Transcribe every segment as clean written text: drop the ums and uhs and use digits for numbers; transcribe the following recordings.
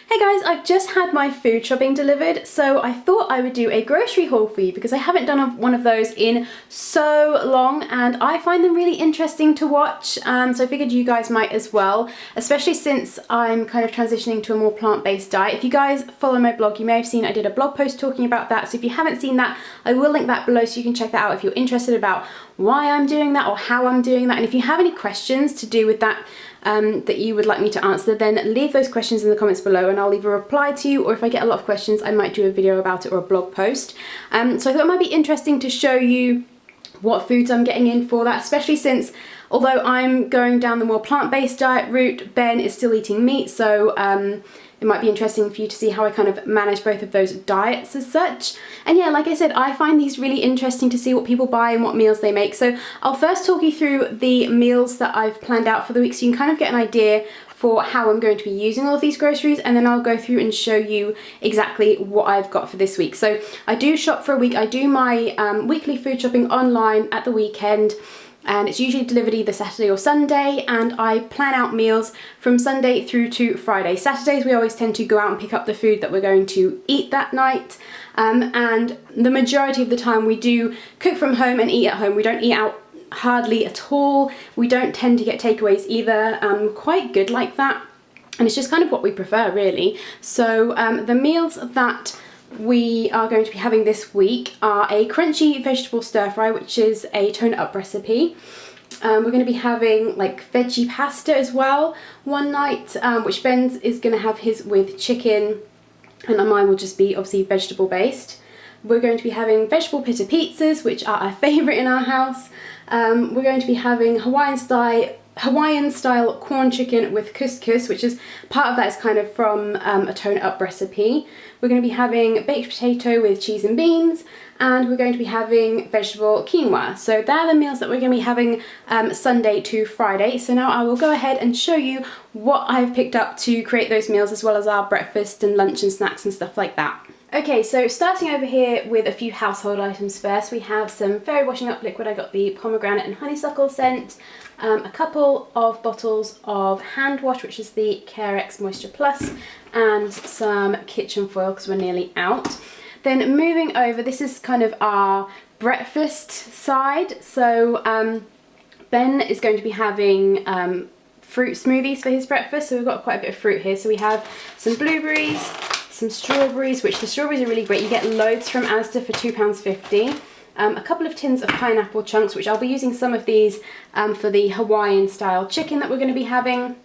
Hey guys, I've just had my food shopping delivered, so I thought I would do a grocery haul for you because I haven't done one of those in so long and I find them really interesting to watch, so I figured you guys might as well, especially since I'm kind of transitioning to a more plant-based diet. If you guys follow my blog, you may have seen I did a blog post talking about that, so if you haven't seen that, I will link that below so you can check that out if you're interested about why I'm doing that or how I'm doing that. And if you have any questions to do with that that you would like me to answer, then leave those questions in the comments below and I'll either reply to you, or if I get a lot of questions I might do a video about it or a blog post. So I thought it might be interesting to show you what foods I'm getting in for that, especially since although I'm going down the more plant-based diet route, Ben is still eating meat, so it might be interesting for you to see how I kind of manage both of those diets as such. And yeah, like I said, I find these really interesting to see what people buy and what meals they make. So I'll first talk you through the meals that I've planned out for the week so you can kind of get an idea for how I'm going to be using all of these groceries, and then I'll go through and show you exactly what I've got for this week. So I do shop for a week. I do my weekly food shopping online at the weekend, and it's usually delivered either Saturday or Sunday, and I plan out meals from Sunday through to Friday. Saturdays we always tend to go out and pick up the food that we're going to eat that night, and the majority of the time we do cook from home and eat at home. We don't eat out hardly at all. We don't tend to get takeaways either. Quite good like that, and it's just kind of what we prefer really. So the meals that we are going to be having this week are a crunchy vegetable stir fry, which is a tone up recipe. We're going to be having like veggie pasta as well one night, which Ben is going to have his with chicken, and mine will just be obviously vegetable based. We're going to be having vegetable pita pizzas, which are a favourite in our house. We're going to be having Hawaiian style corn chicken with couscous, which is part of that is kind of from a tone up recipe. We're going to be having baked potato with cheese and beans, and we're going to be having vegetable quinoa. So they're the meals that we're going to be having Sunday to Friday. So now I will go ahead and show you what I've picked up to create those meals, as well as our breakfast and lunch and snacks and stuff like that. Okay, so starting over here with a few household items first, we have some fairy washing up liquid. I got the pomegranate and honeysuckle scent, a couple of bottles of hand wash, which is the Carex Moisture Plus, and some kitchen foil because we're nearly out. Then moving over, this is kind of our breakfast side. So Ben is going to be having fruit smoothies for his breakfast, so we've got quite a bit of fruit here. So we have some blueberries, some strawberries, which the strawberries are really great. You get loads from Asda for £2.50. A couple of tins of pineapple chunks, which I'll be using some of these for the Hawaiian style chicken that we're going to be having.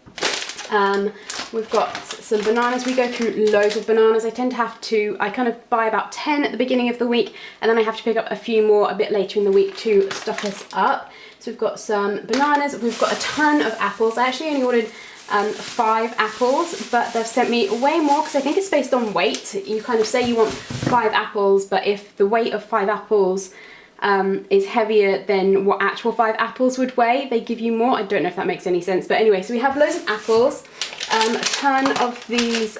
We've got some bananas. We go through loads of bananas. I kind of buy about 10 at the beginning of the week, and then I have to pick up a few more a bit later in the week to stock us up. So we've got some bananas. We've got a ton of apples. I actually only ordered 5 apples, but they've sent me way more because I think it's based on weight. You kind of say you want 5 apples, but if the weight of 5 apples is heavier than what actual 5 apples would weigh, they give you more. I don't know if that makes any sense, but anyway, so we have loads of apples, a ton of these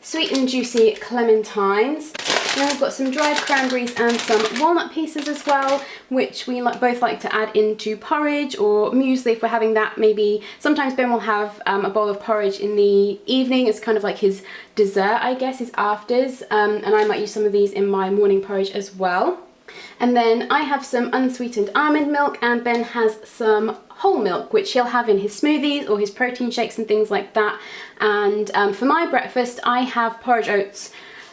sweet and juicy clementines. Then we've got some dried cranberries and some walnut pieces as well, which we both like to add into porridge or muesli if we're having that. Maybe sometimes Ben will have a bowl of porridge in the evening. It's kind of like his dessert, I guess, his afters, and I might use some of these in my morning porridge as well. And then I have some unsweetened almond milk, and Ben has some whole milk, which he'll have in his smoothies or his protein shakes and things like that. And for my breakfast, I have porridge oats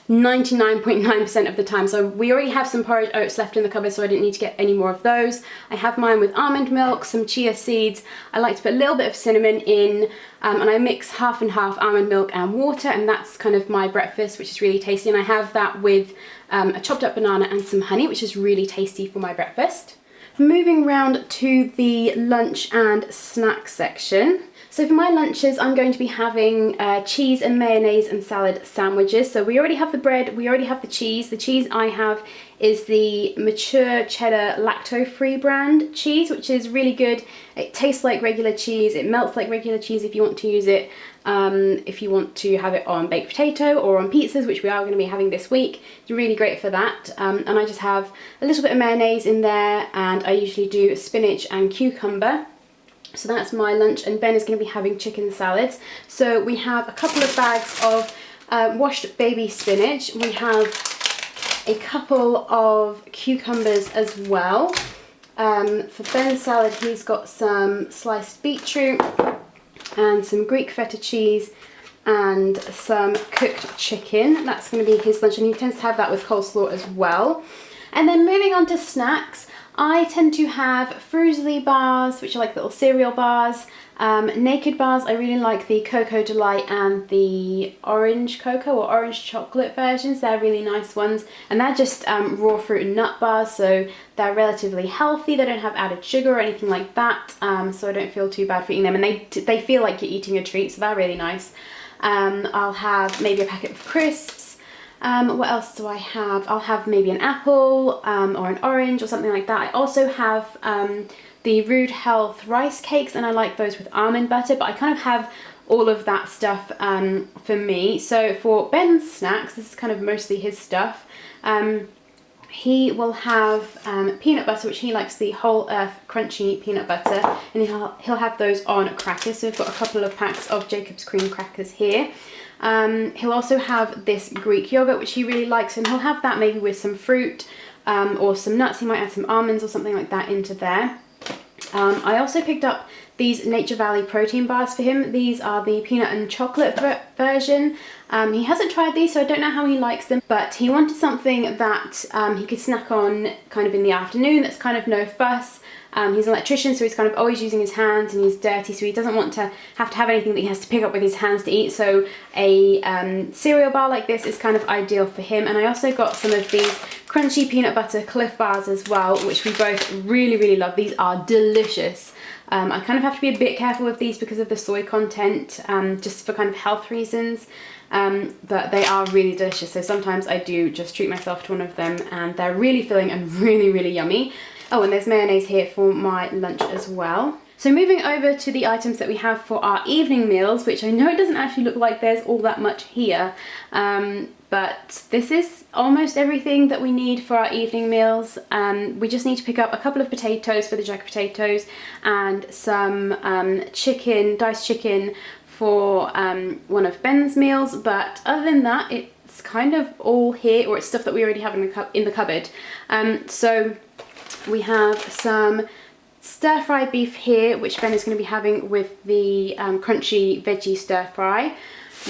99.9% of the time. So we already have some porridge oats left in the cupboard, so I didn't need to get any more of those. I have mine with almond milk, some chia seeds. I like to put a little bit of cinnamon in, and I mix half and half almond milk and water, and that's kind of my breakfast, which is really tasty. And I have that with a chopped up banana and some honey, which is really tasty for my breakfast. Moving round to the lunch and snack section. So for my lunches, I'm going to be having cheese and mayonnaise and salad sandwiches. So we already have the bread, we already have the cheese. The cheese I have is the mature cheddar lacto-free brand cheese, which is really good. It tastes like regular cheese, it melts like regular cheese if you want to use it. If you want to have it on baked potato or on pizzas, which we are going to be having this week, it's really great for that. And I just have a little bit of mayonnaise in there, and I usually do spinach and cucumber. So that's my lunch, and Ben is going to be having chicken salads. So we have a couple of bags of washed baby spinach. We have a couple of cucumbers as well. For Ben's salad, he's got some sliced beetroot and some Greek feta cheese and some cooked chicken. That's going to be his lunch, and he tends to have that with coleslaw as well. And then moving on to snacks, I tend to have Fruity bars, which are like little cereal bars. Naked bars, I really like the Cocoa Delight and the orange cocoa or orange chocolate versions. They're really nice ones, and they're just raw fruit and nut bars, so they're relatively healthy. They don't have added sugar or anything like that, so I don't feel too bad for eating them, and they feel like you're eating a treat, so they're really nice. I'll have maybe a packet of crisps. What else do I have? I'll have maybe an apple or an orange or something like that. I also have the Rude Health rice cakes, and I like those with almond butter, but I kind of have all of that stuff for me. So for Ben's snacks, this is kind of mostly his stuff. He will have peanut butter, which he likes, the Whole Earth crunchy peanut butter, and he'll have those on crackers. So we've got a couple of packs of Jacob's cream crackers here. He'll also have this Greek yogurt, which he really likes, and he'll have that maybe with some fruit or some nuts. He might add some almonds or something like that into there. I also picked up these Nature Valley protein bars for him. These are the peanut and chocolate version. He hasn't tried these, so I don't know how he likes them, but he wanted something that he could snack on kind of in the afternoon that's kind of no fuss. He's an electrician, so he's kind of always using his hands, and he's dirty, so he doesn't want to have anything that he has to pick up with his hands to eat. So a cereal bar like this is kind of ideal for him. And I also got some of these crunchy peanut butter Cliff bars as well, which we both really love. These are delicious. I kind of have to be a bit careful with these because of the soy content, just for kind of health reasons. But they are really delicious, so sometimes I do just treat myself to one of them, and they're really filling and really yummy. Oh, and there's mayonnaise here for my lunch as well. So moving over to the items that we have for our evening meals, which I know it doesn't actually look like there's all that much here, but this is almost everything that we need for our evening meals. We just need to pick up a couple of potatoes for the jacket potatoes, and some chicken, diced chicken for one of Ben's meals, but other than that, it's kind of all here, or it's stuff that we already have in the cupboard. So we have some stir-fry beef here, which Ben is going to be having with the crunchy veggie stir-fry.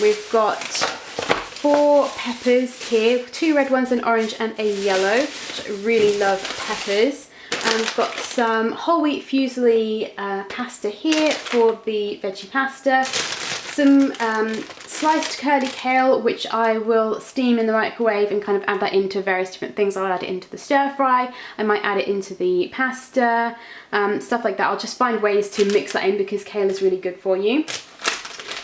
We've got 4 peppers here, 2 red ones, an orange and a yellow, which I really love peppers. And we've got some whole wheat fusilli pasta here for the veggie pasta. Some sliced curly kale, which I will steam in the microwave and kind of add that into various different things. I'll add it into the stir fry, I might add it into the pasta, stuff like that. I'll just find ways to mix that in because kale is really good for you.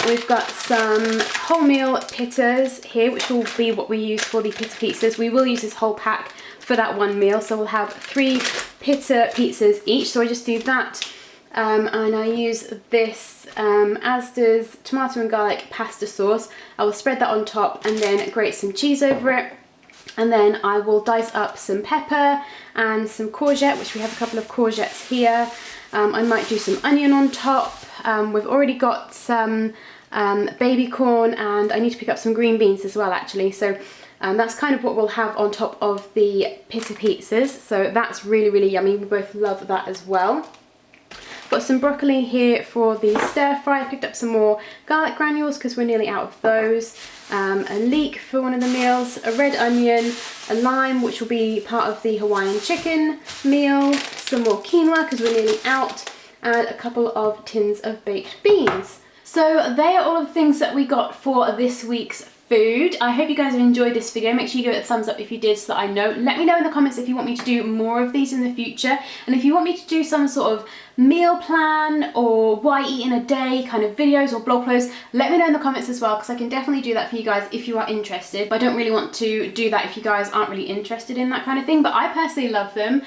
We've got some wholemeal pittas here, which will be what we use for the pitta pizzas. We will use this whole pack for that one meal, so we'll have 3 pitta pizzas each. So I just do that. And I use this Asda's tomato and garlic pasta sauce. I will spread that on top and then grate some cheese over it. And then I will dice up some pepper and some courgette, which we have a couple of courgettes here. I might do some onion on top. We've already got some baby corn, and I need to pick up some green beans as well actually. So that's kind of what we'll have on top of the pitta pizzas. So that's really yummy. We both love that as well. Got some broccoli here for the stir fry. I picked up some more garlic granules because we're nearly out of those. A leek for one of the meals, a red onion, a lime, which will be part of the Hawaiian chicken meal, some more quinoa because we're nearly out, and a couple of tins of baked beans. So they are all of the things that we got for this week's food. I hope you guys have enjoyed this video. Make sure you give it a thumbs up if you did so that I know. Let me know in the comments if you want me to do more of these in the future, and if you want me to do some sort of meal plan or what I eat in a day kind of videos or blog posts. Let me know in the comments as well, because I can definitely do that for you guys if you are interested. But I don't really want to do that if you guys aren't really interested in that kind of thing, but I personally love them.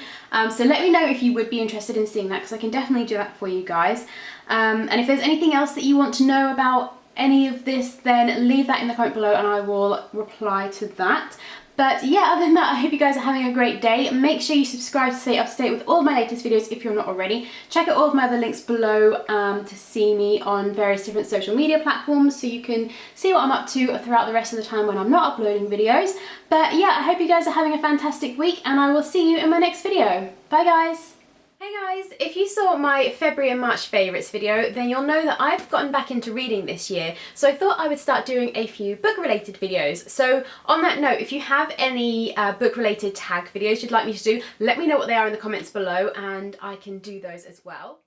So let me know if you would be interested in seeing that, because I can definitely do that for you guys. And if there's anything else that you want to know about any of this, then leave that in the comment below and I will reply to that. But yeah, other than that, I hope you guys are having a great day. Make sure you subscribe to stay up to date with all of my latest videos if you're not already. Check out all of my other links below to see me on various different social media platforms so you can see what I'm up to throughout the rest of the time when I'm not uploading videos. But yeah, I hope you guys are having a fantastic week and I will see you in my next video. Bye guys! Hey guys, if you saw my February and March favourites video, then you'll know that I've gotten back into reading this year, so I thought I would start doing a few book-related videos. So on that note, if you have any book-related tag videos you'd like me to do, let me know what they are in the comments below and I can do those as well.